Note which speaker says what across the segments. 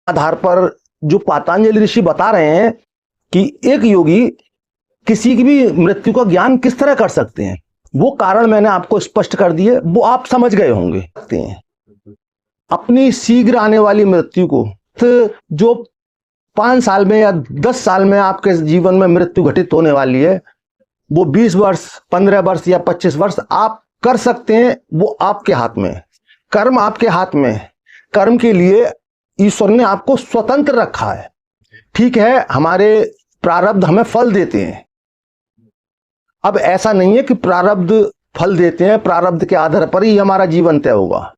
Speaker 1: आधार पर जो पतंजलि ऋषि बता रहे हैं कि एक योगी किसी की भी मृत्यु का ज्ञान किस तरह कर सकते हैं, वो कारण मैंने आपको स्पष्ट कर दिए, वो आप समझ गए होंगे। अपनी शीघ्र आने वाली मृत्यु को, जो 5 साल में या 10 साल में आपके जीवन में मृत्यु घटित होने वाली है, वो 20 वर्ष, 15 वर्ष या 25 वर्ष आप कर सकते हैं। वो आपके हाथ में, कर्म आपके हाथ में। कर्म के लिए ईश्वर ने आपको स्वतंत्र रखा है। ठीक है, हमारे प्रारब्ध हमें फल देते हैं। अब ऐसा नहीं है कि प्रारब्ध फल देते हैं, प्रारब्ध के आधार पर ही हमारा जीवन तय होगा।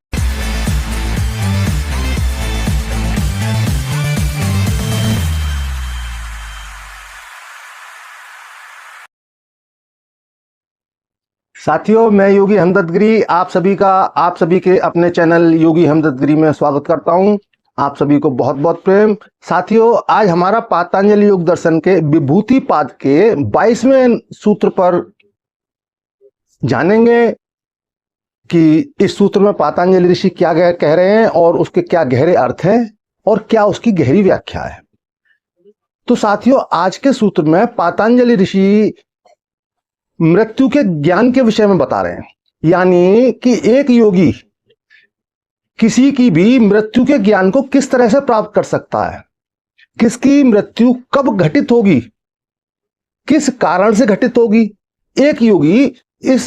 Speaker 1: साथियों, मैं योगी हमदर्द गिरी आप सभी के अपने चैनल योगी हमदर्द गिरी में स्वागत करता हूं। आप सभी को बहुत बहुत प्रेम। साथियों, आज हमारा पतंजलि योग दर्शन के विभूति पाद के 22वें सूत्र पर जानेंगे कि इस सूत्र में पतंजलि ऋषि क्या कह रहे हैं और उसके क्या गहरे अर्थ हैं और क्या उसकी गहरी व्याख्या है। तो साथियों, आज के सूत्र में पतंजलि ऋषि मृत्यु के ज्ञान के विषय में बता रहे हैं, यानी कि एक योगी किसी की भी मृत्यु के ज्ञान को किस तरह से प्राप्त कर सकता है, किसकी मृत्यु कब घटित होगी, किस कारण से घटित होगी। एक योगी इस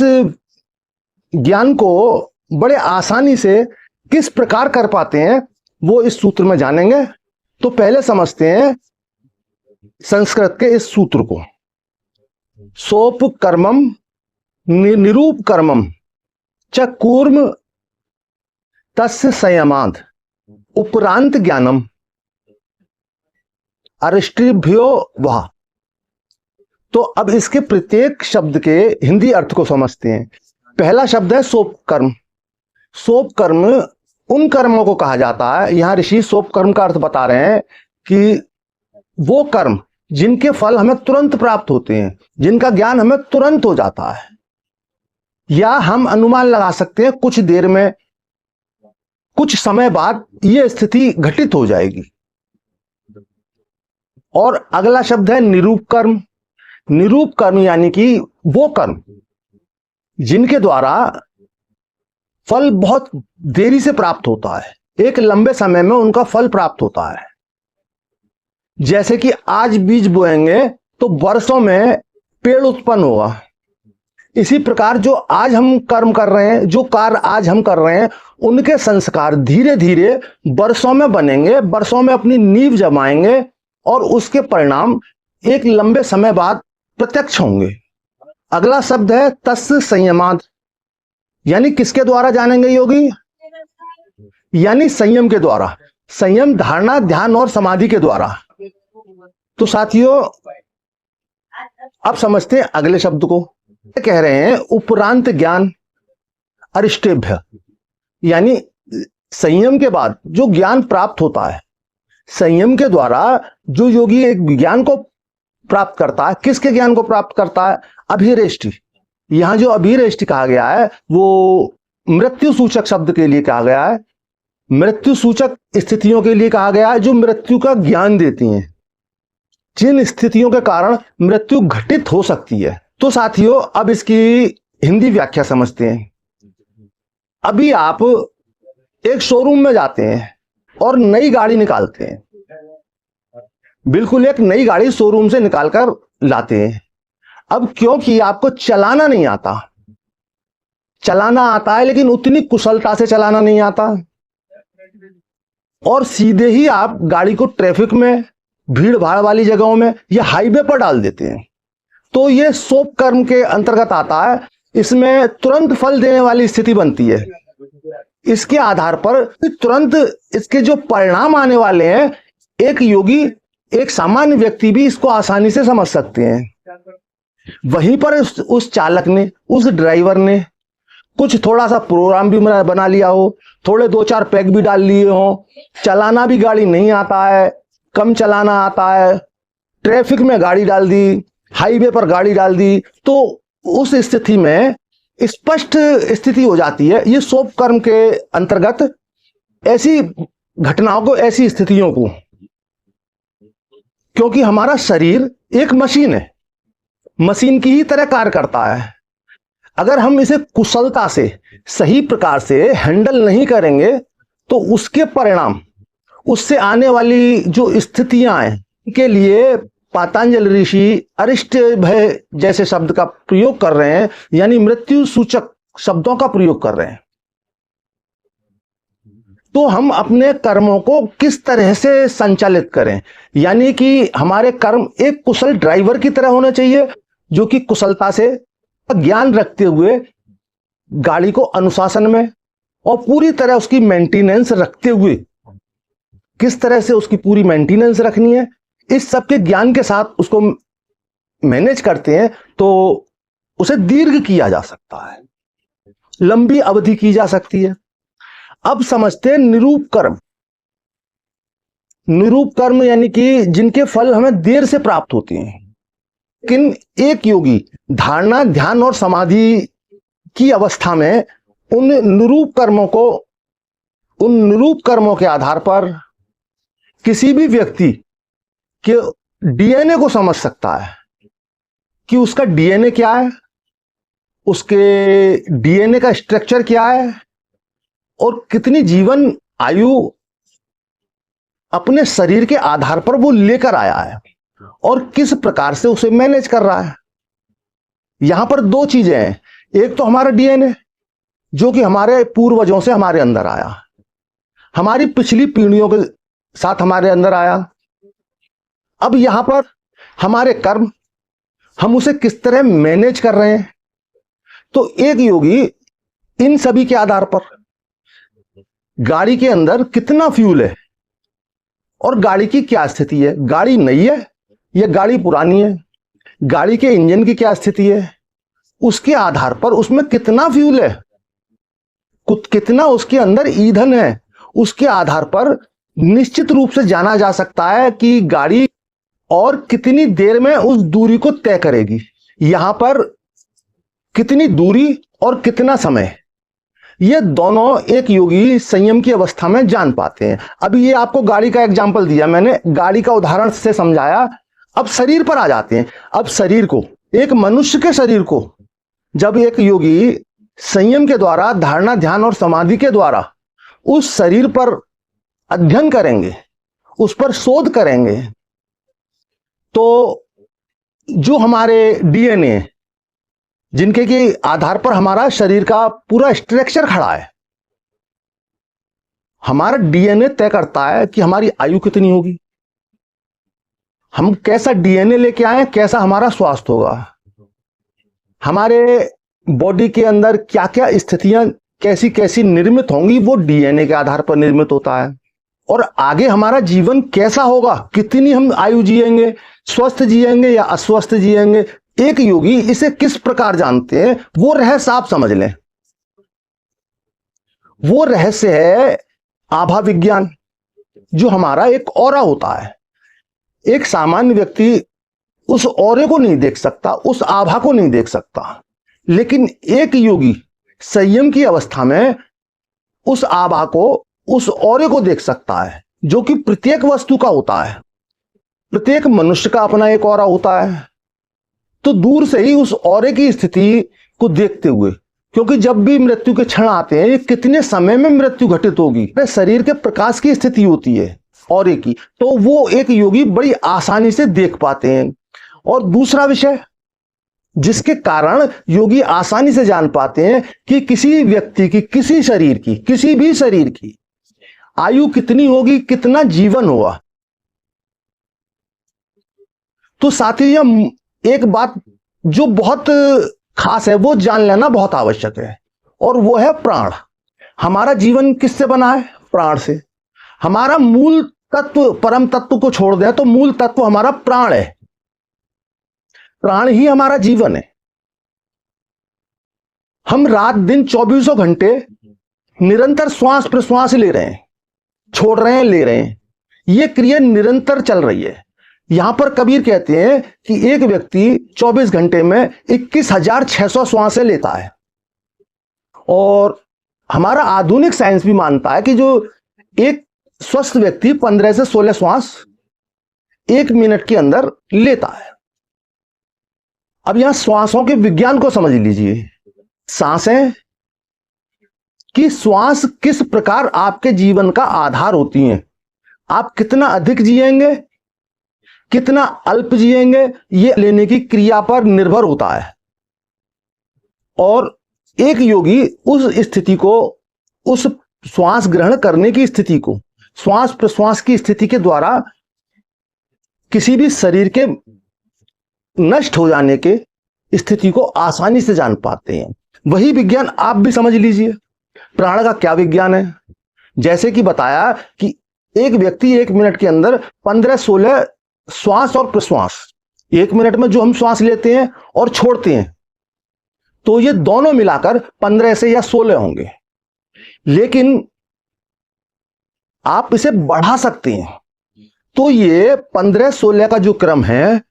Speaker 1: ज्ञान को बड़े आसानी से किस प्रकार कर पाते हैं, वो इस सूत्र में जानेंगे। तो पहले समझते हैं संस्कृत के इस सूत्र को। सोप कर्मम निरूप कर्मम च कूर्म तस्य संयमाद उपरांत ज्ञानम अरिष्टिभ्यो वह। तो अब इसके प्रत्येक शब्द के हिंदी अर्थ को समझते हैं। पहला शब्द है सोप कर्म। सोप कर्म उन कर्मों को कहा जाता है, यहां ऋषि सोप कर्म का अर्थ बता रहे हैं कि वो कर्म जिनके फल हमें तुरंत प्राप्त होते हैं, जिनका ज्ञान हमें तुरंत हो जाता है, या हम अनुमान लगा सकते हैं कुछ देर में, कुछ समय बाद यह स्थिति घटित हो जाएगी। और अगला शब्द है निरूप कर्म। निरूप कर्म यानी कि वो कर्म जिनके द्वारा फल बहुत देरी से प्राप्त होता है, एक लंबे समय में उनका फल प्राप्त होता है। जैसे कि आज बीज बोएंगे तो वर्षों में पेड़ उत्पन्न होगा। इसी प्रकार जो आज हम कर्म कर रहे हैं, जो कार्य आज हम कर रहे हैं, उनके संस्कार धीरे धीरे वर्षों में बनेंगे, वर्षों में अपनी नींव जमाएंगे और उसके परिणाम एक लंबे समय बाद प्रत्यक्ष होंगे। अगला शब्द है तस्य संयमाद, यानी किसके द्वारा जानेंगे योगी, यानी संयम के द्वारा। संयम धारणा, ध्यान और समाधि के द्वारा। तो साथियों, अब समझते हैं अगले शब्द को। कह रहे हैं उपरांत ज्ञान अरिष्टेभ्य, यानी संयम के बाद जो ज्ञान प्राप्त होता है, संयम के द्वारा जो योगी एक ज्ञान को प्राप्त करता है, किसके ज्ञान को प्राप्त करता है, अभिरेष्टि। यहां जो अभिरेष्टि कहा गया है वो मृत्यु सूचक शब्द के लिए कहा गया है, मृत्यु सूचक स्थितियों के लिए कहा गया है जो मृत्यु का ज्ञान देती हैं, जिन स्थितियों के कारण मृत्यु घटित हो सकती है। तो साथियों, अब इसकी हिंदी व्याख्या समझते हैं। अभी आप एक शोरूम में जाते हैं और नई गाड़ी निकालते हैं, बिल्कुल एक नई गाड़ी शोरूम से निकालकर लाते हैं। अब क्योंकि आपको चलाना नहीं आता, चलाना आता है लेकिन उतनी कुशलता से चलाना नहीं आता, और सीधे ही आप गाड़ी को ट्रैफिक में, भीड़ भाड़ वाली जगहों में या हाईवे पर डाल देते हैं, तो ये सोप कर्म के अंतर्गत आता है। इसमें तुरंत फल देने वाली स्थिति बनती है। इसके आधार पर तुरंत इसके जो परिणाम आने वाले हैं, एक योगी, एक सामान्य व्यक्ति भी इसको आसानी से समझ सकते हैं। वहीं पर उस चालक ने, उस ड्राइवर ने कुछ थोड़ा सा प्रोग्राम भी बना लिया हो, थोड़े 2-4 पैक भी डाल लिए हो, चलाना भी गाड़ी नहीं आता है, कम चलाना आता है, ट्रैफिक में गाड़ी डाल दी, हाईवे पर गाड़ी डाल दी, तो उस स्थिति में स्पष्ट स्थिति हो जाती है। ये सोप कर्म के अंतर्गत ऐसी घटनाओं को, ऐसी स्थितियों को, क्योंकि हमारा शरीर एक मशीन है, मशीन की ही तरह कार्य करता है। अगर हम इसे कुशलता से, सही प्रकार से हैंडल नहीं करेंगे तो उसके परिणाम, उससे आने वाली जो स्थितियां हैं के लिए पातंजलि ऋषि अरिष्ट भय जैसे शब्द का प्रयोग कर रहे हैं, यानी मृत्यु सूचक शब्दों का प्रयोग कर रहे हैं। तो हम अपने कर्मों को किस तरह से संचालित करें, यानी कि हमारे कर्म एक कुशल ड्राइवर की तरह होने चाहिए, जो कि कुशलता से ज्ञान रखते हुए गाड़ी को अनुशासन में और पूरी तरह उसकी मेंटेनेंस रखते हुए, किस तरह से उसकी पूरी मेंटेनेंस रखनी है, इस सब के ज्ञान के साथ उसको मैनेज करते हैं तो उसे दीर्घ किया जा सकता है, लंबी अवधि की जा सकती है। अब समझते हैं निरूप कर्म। निरूप कर्म यानी कि जिनके फल हमें देर से प्राप्त होते हैं, लेकिन एक योगी धारणा, ध्यान और समाधि की अवस्था में उन निरूप कर्मों के आधार पर किसी भी व्यक्ति के डीएनए को समझ सकता है कि उसका डीएनए क्या है, उसके डीएनए का स्ट्रक्चर क्या है और कितनी जीवन आयु अपने शरीर के आधार पर वो लेकर आया है और किस प्रकार से उसे मैनेज कर रहा है। यहां पर दो चीजें हैं, एक तो हमारा डीएनए जो कि हमारे पूर्वजों से हमारे अंदर आया, हमारी पिछली पीढ़ियों के साथ हमारे अंदर आया। अब यहां पर हमारे कर्म, हम उसे किस तरह मैनेज कर रहे हैं। तो एक योगी इन सभी के आधार पर गाड़ी के अंदर कितना फ्यूल है और गाड़ी की क्या स्थिति है, गाड़ी नई है या गाड़ी पुरानी है, गाड़ी के इंजन की क्या स्थिति है, उसके आधार पर उसमें कितना फ्यूल है, कितना उसके अंदर ईंधन है, उसके आधार पर निश्चित रूप से जाना जा सकता है कि गाड़ी और कितनी देर में उस दूरी को तय करेगी। यहां पर कितनी दूरी और कितना समय, ये दोनों एक योगी संयम की अवस्था में जान पाते हैं। अभी ये आपको गाड़ी का एग्जाम्पल दिया मैंने, गाड़ी का उदाहरण से समझाया। अब शरीर पर आ जाते हैं। अब शरीर को, एक मनुष्य के शरीर को जब एक योगी संयम के द्वारा, धारणा, ध्यान और समाधि के द्वारा उस शरीर पर अध्ययन करेंगे, उस पर शोध करेंगे, तो जो हमारे डीएनए, जिनके के आधार पर हमारा शरीर का पूरा स्ट्रक्चर खड़ा है, हमारा डीएनए तय करता है कि हमारी आयु कितनी होगी, हम कैसा डीएनए लेके आए, कैसा हमारा स्वास्थ्य होगा, हमारे बॉडी के अंदर क्या क्या स्थितियां कैसी कैसी निर्मित होंगी, वो डीएनए के आधार पर निर्मित होता है। और आगे हमारा जीवन कैसा होगा, कितनी हम आयु जिएंगे, स्वस्थ जिएंगे या अस्वस्थ जिएंगे, एक योगी इसे किस प्रकार जानते हैं, वो रहस्य आप समझ लें। वो रहस्य है आभा विज्ञान, जो हमारा एक ऑरा होता है। एक सामान्य व्यक्ति उस ऑरे को नहीं देख सकता, उस आभा को नहीं देख सकता, लेकिन एक योगी संयम की अवस्था में उस आभा को, उस ऑरे को देख सकता है, जो कि प्रत्येक वस्तु का होता है। प्रत्येक मनुष्य का अपना एक ऑरा होता है। तो दूर से ही उस ऑरे की स्थिति को देखते हुए, क्योंकि जब भी मृत्यु के क्षण आते हैं, ये कितने समय में मृत्यु घटित होगी, शरीर के प्रकाश की स्थिति होती है ऑरे की, तो वो एक योगी बड़ी आसानी से देख पाते हैं। और दूसरा विषय जिसके कारण योगी आसानी से जान पाते हैं कि किसी व्यक्ति की, किसी शरीर की, किसी भी शरीर की आयु कितनी होगी, कितना जीवन होगा। तो साथी, एक बात जो बहुत खास है वो जान लेना बहुत आवश्यक है, और वो है प्राण। हमारा जीवन किससे बना है? प्राण से। हमारा मूल तत्व, परम तत्व को छोड़ दें तो मूल तत्व हमारा प्राण है। प्राण ही हमारा जीवन है। हम रात दिन 24 घंटे निरंतर श्वास प्रश्वास ले रहे हैं, छोड़ रहे हैं, ले रहे हैं, ये क्रिया निरंतर चल रही है। यहां पर कबीर कहते हैं कि एक व्यक्ति 24 घंटे में 21,600 श्वासें लेता है। और हमारा आधुनिक साइंस भी मानता है कि जो एक स्वस्थ व्यक्ति 15 से 16 श्वास 1 मिनट के अंदर लेता है। अब यहां श्वासों के विज्ञान को समझ लीजिए। सांसें कि श्वास किस प्रकार आपके जीवन का आधार होती हैं। आप कितना अधिक जिएंगे, कितना अल्प जिएंगे, ये लेने की क्रिया पर निर्भर होता है। और एक योगी उस स्थिति को, उस श्वास ग्रहण करने की स्थिति को, श्वास प्रश्वास की स्थिति के द्वारा किसी भी शरीर के नष्ट हो जाने के स्थिति को आसानी से जान पाते हैं। वही विज्ञान आप भी समझ लीजिए। प्राण का क्या विज्ञान है? जैसे कि बताया कि एक व्यक्ति 1 मिनट के अंदर 15-16 श्वास और प्रश्वास, 1 मिनट में जो हम श्वास लेते हैं और छोड़ते हैं, तो ये दोनों मिलाकर 15 से या 16 होंगे। लेकिन आप इसे बढ़ा सकते हैं। तो ये 15-16 का जो क्रम है,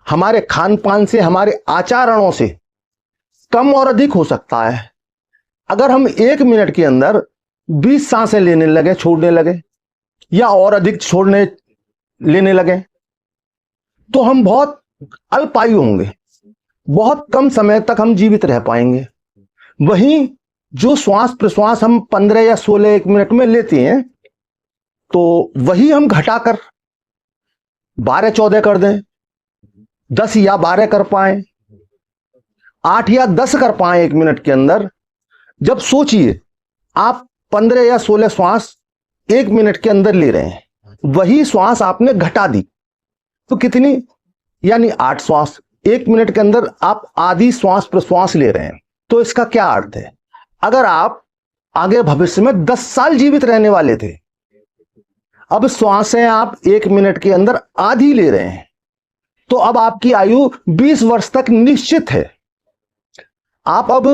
Speaker 1: हमारे खान पान से, हमारे आचरणों से कम और अधिक हो सकता है। अगर हम 1 मिनट के अंदर 20 सांसें लेने लगे, छोड़ने लगे, या और अधिक छोड़ने लेने लगे, तो हम बहुत अल्पायु होंगे, बहुत कम समय तक हम जीवित रह पाएंगे। वहीं जो श्वास प्रश्वास हम 15 या 16 1 मिनट में लेते हैं, तो वही हम घटाकर 12-14 कर दें, 10 या 12 कर पाए, 8 या 10 कर पाए 1 मिनट के अंदर। जब सोचिए आप 15 या 16 श्वास 1 मिनट के अंदर ले रहे हैं, वही श्वास आपने घटा दी तो कितनी, यानी 8 श्वास 1 मिनट के अंदर आप आधी श्वास प्रश्वास ले रहे हैं। तो इसका क्या अर्थ है? अगर आप आगे भविष्य में 10 साल जीवित रहने वाले थे, अब श्वासें आप 1 मिनट के अंदर आधी ले रहे हैं, तो अब आपकी आयु 20 वर्ष तक निश्चित है। आप अब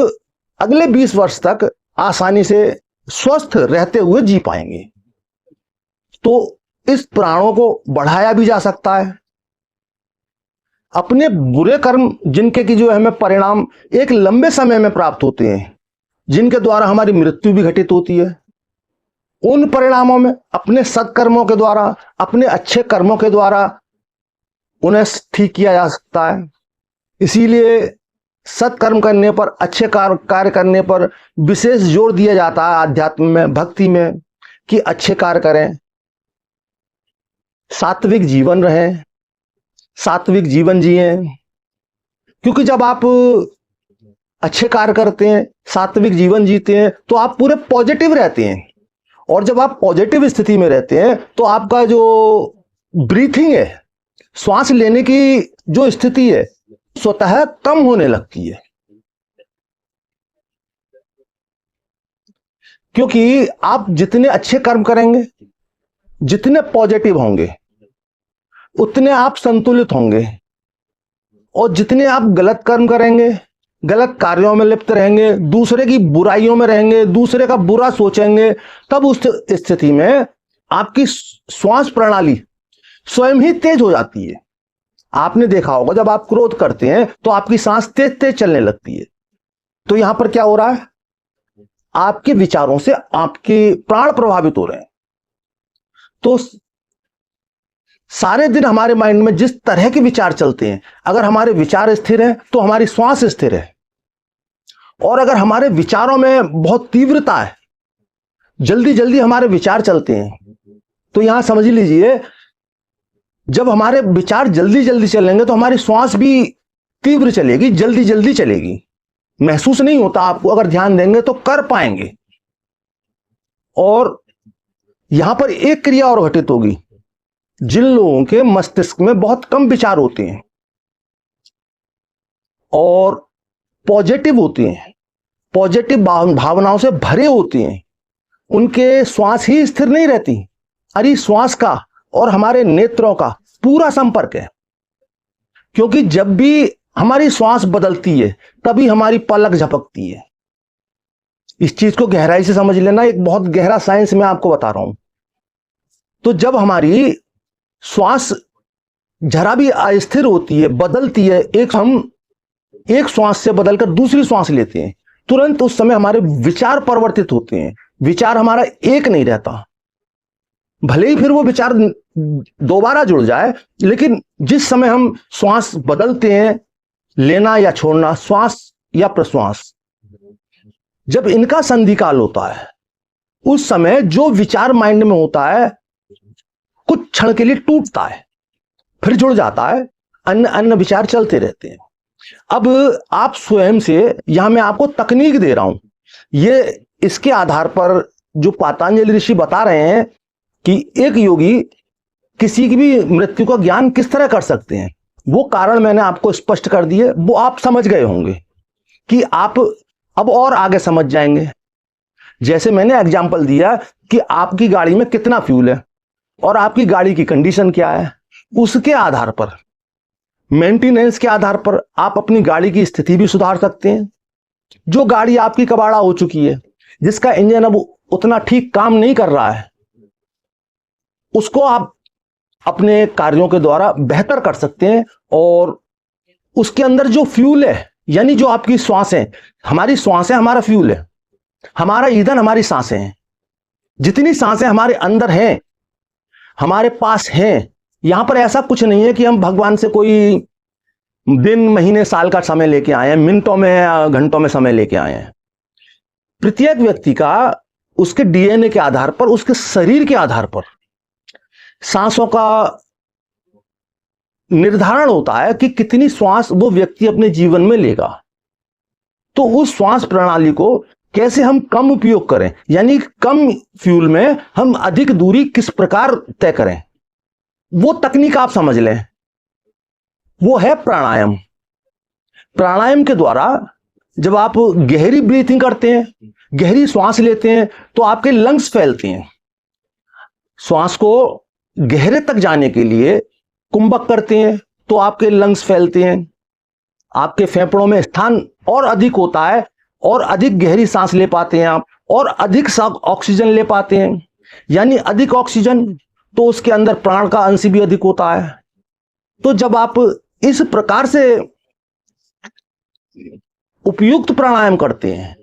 Speaker 1: अगले 20 वर्ष तक आसानी से स्वस्थ रहते हुए जी पाएंगे। तो इस प्राणों को बढ़ाया भी जा सकता है। अपने बुरे कर्म जिनके की जो हमें परिणाम एक लंबे समय में प्राप्त होते हैं, जिनके द्वारा हमारी मृत्यु भी घटित होती है, उन परिणामों में अपने सत्कर्मों के द्वारा, अपने अच्छे कर्मों के द्वारा उन्हें ठीक किया जा सकता है। इसीलिए सत्कर्म करने पर, अच्छे कार्य करने पर विशेष जोर दिया जाता है आध्यात्म में, भक्ति में, कि अच्छे कार्य करें, सात्विक जीवन रहें, सात्विक जीवन जिए। क्योंकि जब आप अच्छे कार्य करते हैं, सात्विक जीवन जीते हैं, तो आप पूरे पॉजिटिव रहते हैं। और जब आप पॉजिटिव स्थिति में रहते हैं, तो आपका जो ब्रीथिंग है, श्वास लेने की जो स्थिति है, स्वतः कम होने लगती है। क्योंकि आप जितने अच्छे कर्म करेंगे, जितने पॉजिटिव होंगे, उतने आप संतुलित होंगे। और जितने आप गलत कर्म करेंगे, गलत कार्यों में लिप्त रहेंगे, दूसरे की बुराइयों में रहेंगे, दूसरे का बुरा सोचेंगे, तब उस स्थिति में आपकी श्वास प्रणाली स्वयं ही तेज हो जाती है। आपने देखा होगा जब आप क्रोध करते हैं तो आपकी सांस तेज तेज चलने लगती है। तो यहां पर क्या हो रहा है? आपके विचारों से आपके प्राण प्रभावित हो रहे हैं। तो सारे दिन हमारे माइंड में जिस तरह के विचार चलते हैं, अगर हमारे विचार स्थिर हैं तो हमारी श्वास स्थिर है। और अगर हमारे विचारों में बहुत तीव्रता है, जल्दी जल्दी हमारे विचार चलते हैं, तो यहां समझ लीजिए जब हमारे विचार जल्दी जल्दी चलेंगे तो हमारी श्वास भी तीव्र चलेगी, जल्दी जल्दी चलेगी। महसूस नहीं होता आपको, अगर ध्यान देंगे तो कर पाएंगे। और यहां पर एक क्रिया और घटित होगी। जिन लोगों के मस्तिष्क में बहुत कम विचार होते हैं और पॉजिटिव होते हैं, पॉजिटिव भावनाओं से भरे होते हैं, उनके श्वास ही स्थिर नहीं रहती। अरे श्वास का और हमारे नेत्रों का पूरा संपर्क है। क्योंकि जब भी हमारी श्वास बदलती है, तभी हमारी पलक झपकती है। इस चीज को गहराई से समझ लेना, एक बहुत गहरा साइंस मैं आपको बता रहा हूं। तो जब हमारी श्वास जरा भी अस्थिर होती है, बदलती है, हम एक श्वास से बदलकर दूसरी श्वास लेते हैं, तुरंत उस समय हमारे विचार परिवर्तित होते हैं। विचार हमारा एक नहीं रहता। भले ही फिर वो विचार दोबारा जुड़ जाए, लेकिन जिस समय हम श्वास बदलते हैं, लेना या छोड़ना, श्वास या प्रश्वास, जब इनका संधिकाल होता है, उस समय जो विचार माइंड में होता है कुछ क्षण के लिए टूटता है, फिर जुड़ जाता है, अन्य अन्य विचार चलते रहते हैं। अब आप स्वयं से, यहां मैं आपको तकनीक दे रहा हूं, ये इसके आधार पर जो पतंजलि ऋषि बता रहे हैं कि एक योगी किसी की भी मृत्यु का ज्ञान किस तरह कर सकते हैं, वो कारण मैंने आपको स्पष्ट कर दिए, वो आप समझ गए होंगे कि आप अब और आगे समझ जाएंगे। जैसे मैंने एग्जाम्पल दिया कि आपकी गाड़ी में कितना फ्यूल है और आपकी गाड़ी की कंडीशन क्या है, उसके आधार पर, मेंटेनेंस के आधार पर आप अपनी गाड़ी की स्थिति भी सुधार सकते हैं। जो गाड़ी आपकी कबाड़ा हो चुकी है, जिसका इंजन अब उतना ठीक काम नहीं कर रहा है, उसको आप अपने कार्यों के द्वारा बेहतर कर सकते हैं। और उसके अंदर जो फ्यूल है, यानी जो आपकी श्वासें, हमारी श्वासें हमारा फ्यूल है, हमारा ईंधन हमारी सांसें हैं। जितनी सांसें हमारे अंदर हैं, हमारे पास हैं, यहां पर ऐसा कुछ नहीं है कि हम भगवान से कोई दिन, महीने, साल का समय लेके आए हैं, मिनटों में या घंटों में समय लेके आए हैं। प्रत्येक व्यक्ति का उसके डीएनए के आधार पर, उसके शरीर के आधार पर सांसों का निर्धारण होता है कि कितनी श्वास वो व्यक्ति अपने जीवन में लेगा। तो उस श्वास प्रणाली को कैसे हम कम उपयोग करें, यानी कम फ्यूल में हम अधिक दूरी किस प्रकार तय करें, वो तकनीक आप समझ लें। वो है प्राणायाम। प्राणायाम के द्वारा जब आप गहरी ब्रीथिंग करते हैं, गहरी श्वास लेते हैं, तो आपके लंग्स फैलते हैं। श्वास को गहरे तक जाने के लिए कुंभक करते हैं तो आपके लंग्स फैलते हैं, आपके फेफड़ों में स्थान और अधिक होता है और अधिक गहरी सांस ले पाते हैं आप, और अधिक ऑक्सीजन ले पाते हैं। यानी अधिक ऑक्सीजन तो उसके अंदर प्राण का अंश भी अधिक होता है। तो जब आप इस प्रकार से उपयुक्त प्राणायाम करते हैं,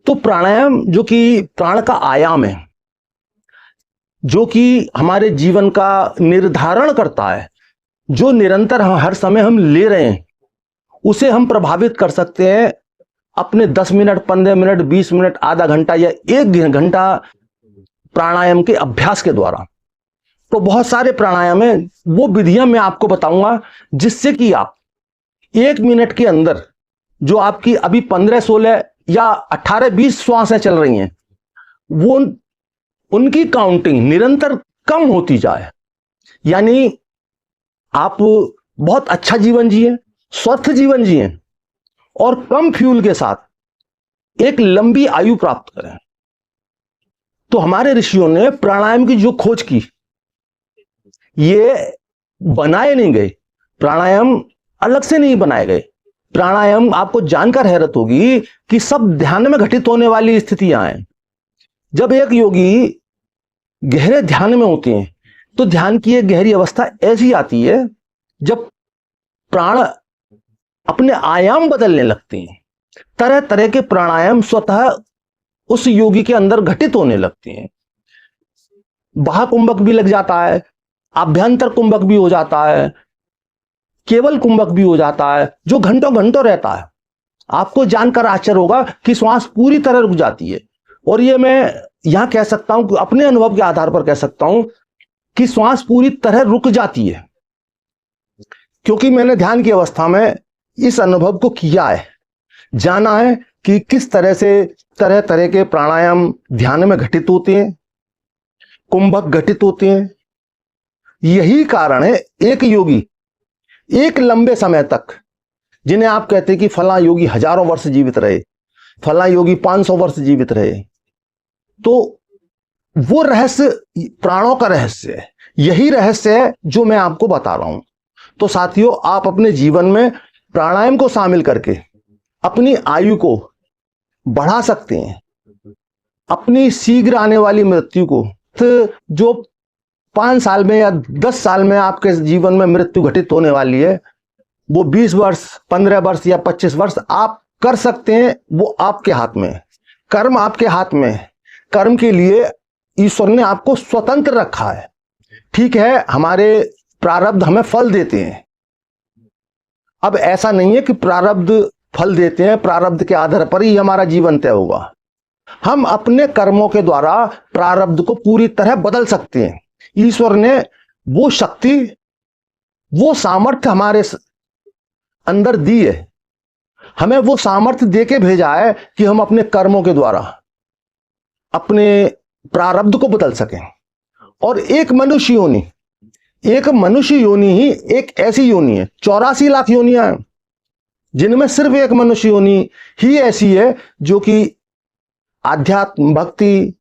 Speaker 1: तो प्राणायाम जो कि प्राण का आयाम है, जो कि हमारे जीवन का निर्धारण करता है, जो निरंतर हर समय हम ले रहे हैं, उसे हम प्रभावित कर सकते हैं अपने 10 मिनट, 15 मिनट, 20 मिनट, आधा घंटा या 1 घंटा प्राणायाम के अभ्यास के द्वारा। तो बहुत सारे प्राणायाम है, वो विधियां मैं आपको बताऊंगा जिससे कि आप 1 मिनट के अंदर जो आपकी अभी 15, 16 या 18, 20 श्वासें चल रही हैं, वो उनकी काउंटिंग निरंतर कम होती जाए। यानी आप बहुत अच्छा जीवन जिए, स्वस्थ जीवन जिए और कम फ्यूल के साथ एक लंबी आयु प्राप्त करें। तो हमारे ऋषियों ने प्राणायाम की जो खोज की, ये बनाए नहीं गए, प्राणायाम अलग से नहीं बनाए गए। प्राणायाम, आपको जानकर हैरत होगी कि सब ध्यान में घटित होने वाली स्थितियां हैं। जब एक योगी गहरे ध्यान में होते हैं, तो ध्यान की एक गहरी अवस्था ऐसी आती है जब प्राण अपने आयाम बदलने लगते हैं। तरह तरह के प्राणायाम स्वतः उस योगी के अंदर घटित होने लगते हैं। बाह्य कुंभक भी लग जाता है, आभ्यंतर कुंभक भी हो जाता है, केवल कुंभक भी हो जाता है, जो घंटों घंटों रहता है। आपको जानकर आश्चर्य होगा कि श्वास पूरी तरह रुक जाती है। और ये मैं यहां कह सकता हूं, अपने अनुभव के आधार पर कह सकता हूं कि श्वास पूरी तरह रुक जाती है, क्योंकि मैंने ध्यान की अवस्था में इस अनुभव को किया है, जाना है कि किस तरह से तरह तरह के प्राणायाम ध्यान में घटित होते हैं, कुंभक घटित होते हैं। यही कारण है एक योगी एक लंबे समय तक, जिन्हें आप कहते हैं कि फला योगी हजारों वर्ष जीवित रहे, फला योगी 500 वर्ष जीवित रहे, तो वो रहस्य प्राणों का रहस्य है। यही रहस्य है जो मैं आपको बता रहा हूं। तो साथियों, आप अपने जीवन में प्राणायाम को शामिल करके अपनी आयु को बढ़ा सकते हैं। अपनी शीघ्र आने वाली मृत्यु को, तो जो 5 साल में या 10 साल में आपके जीवन में मृत्यु घटित होने वाली है, वो 20 वर्ष, 15 वर्ष या 25 वर्ष आप कर सकते हैं। वो आपके हाथ में है, कर्म आपके हाथ में है। कर्म के लिए ईश्वर ने आपको स्वतंत्र रखा है। ठीक है, हमारे प्रारब्ध हमें फल देते हैं। अब ऐसा नहीं है कि प्रारब्ध फल देते हैं, प्रारब्ध के आधार पर ही हमारा जीवन तय होगा। हम अपने कर्मों के द्वारा प्रारब्ध को पूरी तरह बदल सकते हैं। ईश्वर ने वो शक्ति, वो सामर्थ्य हमारे अंदर दी है। हमें वो सामर्थ्य देके भेजा है कि हम अपने कर्मों के द्वारा अपने प्रारब्ध को बदल सकें। और एक मनुष्य योनि ही एक ऐसी योनि है, 84 लाख योनियां हैं, जिनमें सिर्फ एक मनुष्य योनि ही ऐसी है जो कि आध्यात्म, भक्ति,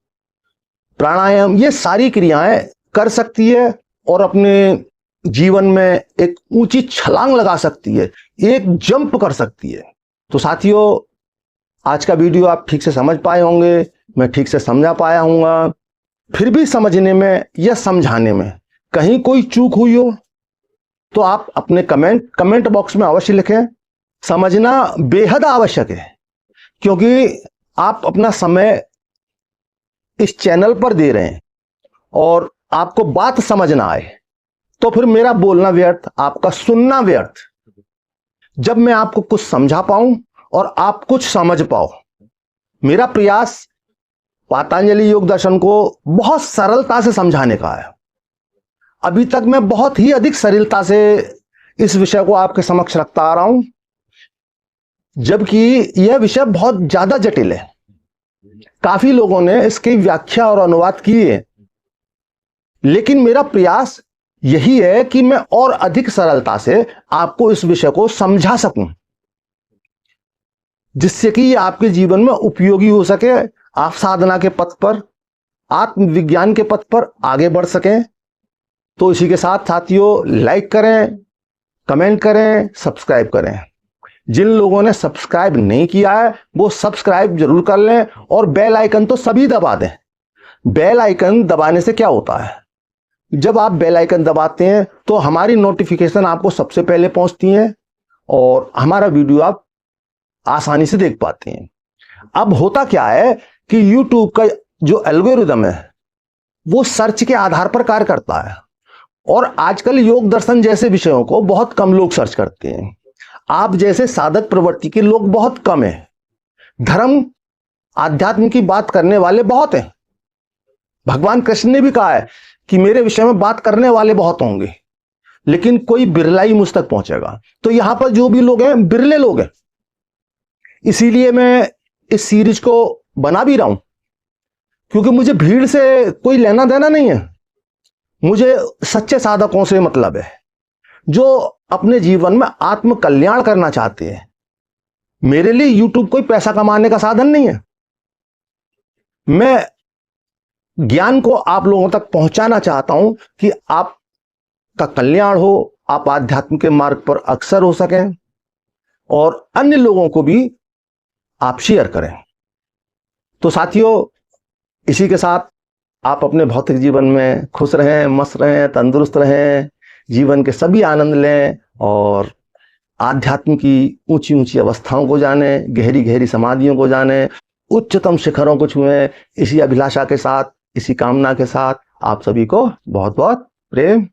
Speaker 1: प्राणायाम, ये सारी क्रियाएं कर सकती है और अपने जीवन में एक ऊंची छलांग लगा सकती है, एक जंप कर सकती है। तो साथियों, आज का वीडियो आप ठीक से समझ पाए होंगे, मैं ठीक से समझा पाया हूँगा। फिर भी समझने में या समझाने में कहीं कोई चूक हुई हो तो आप अपने कमेंट बॉक्स में अवश्य लिखें। समझना बेहद आवश्यक है, क्योंकि आप अपना समय इस चैनल पर दे रहे हैं और आपको बात समझना आए तो फिर मेरा बोलना व्यर्थ, आपका सुनना व्यर्थ। जब मैं आपको कुछ समझा पाऊं और आप कुछ समझ पाओ। मेरा प्रयास पातंजलि योग दर्शन को बहुत सरलता से समझाने का है। अभी तक मैं बहुत ही अधिक सरलता से इस विषय को आपके समक्ष रखता आ रहा हूं, जबकि यह विषय बहुत ज्यादा जटिल है। काफी लोगों ने इसकी व्याख्या और अनुवाद किए हैं, लेकिन मेरा प्रयास यही है कि मैं और अधिक सरलता से आपको इस विषय को समझा सकूं, जिससे कि आपके जीवन में उपयोगी हो सके। आप साधना के पथ पर, आत्मविज्ञान के पथ पर आगे बढ़ सकें। तो इसी के साथ साथियों, लाइक करें, कमेंट करें, सब्सक्राइब करें। जिन लोगों ने सब्सक्राइब नहीं किया है वो सब्सक्राइब जरूर कर लें और बेल आइकन तो सभी दबा दें। बेल आइकन दबाने से क्या होता है, जब आप बेल आइकन दबाते हैं तो हमारी नोटिफिकेशन आपको सबसे पहले पहुंचती है और हमारा वीडियो आप आसानी से देख पाते हैं। अब होता क्या है कि YouTube का जो एल्गोरिदम है वो सर्च के आधार पर कार्य करता है और आजकल योग दर्शन जैसे विषयों को बहुत कम लोग सर्च करते हैं। आप जैसे साधक प्रवृत्ति के लोग बहुत कम हैं। धर्म, आध्यात्म की बात करने वाले बहुत हैं। भगवान कृष्ण ने भी कहा है कि मेरे विषय में बात करने वाले बहुत होंगे, लेकिन कोई बिरला ही मुझ तक पहुंचेगा। तो यहां पर जो भी लोग हैं बिरले लोग हैं। इसीलिए मैं इस सीरीज को बना भी रहा हूं, क्योंकि मुझे भीड़ से कोई लेना देना नहीं है। मुझे सच्चे साधकों से मतलब है, जो अपने जीवन में आत्म कल्याण करना चाहते हैं। मेरे लिए YouTube कोई पैसा कमाने का साधन नहीं है। मैं ज्ञान को आप लोगों तक पहुंचाना चाहता हूं कि आपका कल्याण हो, आप आध्यात्म के मार्ग पर अग्रसर हो सकें और अन्य लोगों को भी आप शेयर करें। तो साथियों, इसी के साथ आप अपने भौतिक जीवन में खुश रहें, मस्त रहें, तंदुरुस्त रहें, जीवन के सभी आनंद लें और आध्यात्म की ऊंची ऊंची अवस्थाओं को जानें, गहरी गहरी समाधियों को जानें, उच्चतम शिखरों को छुएं। इसी अभिलाषा के साथ, इसी कामना के साथ आप सभी को बहुत बहुत प्रेम।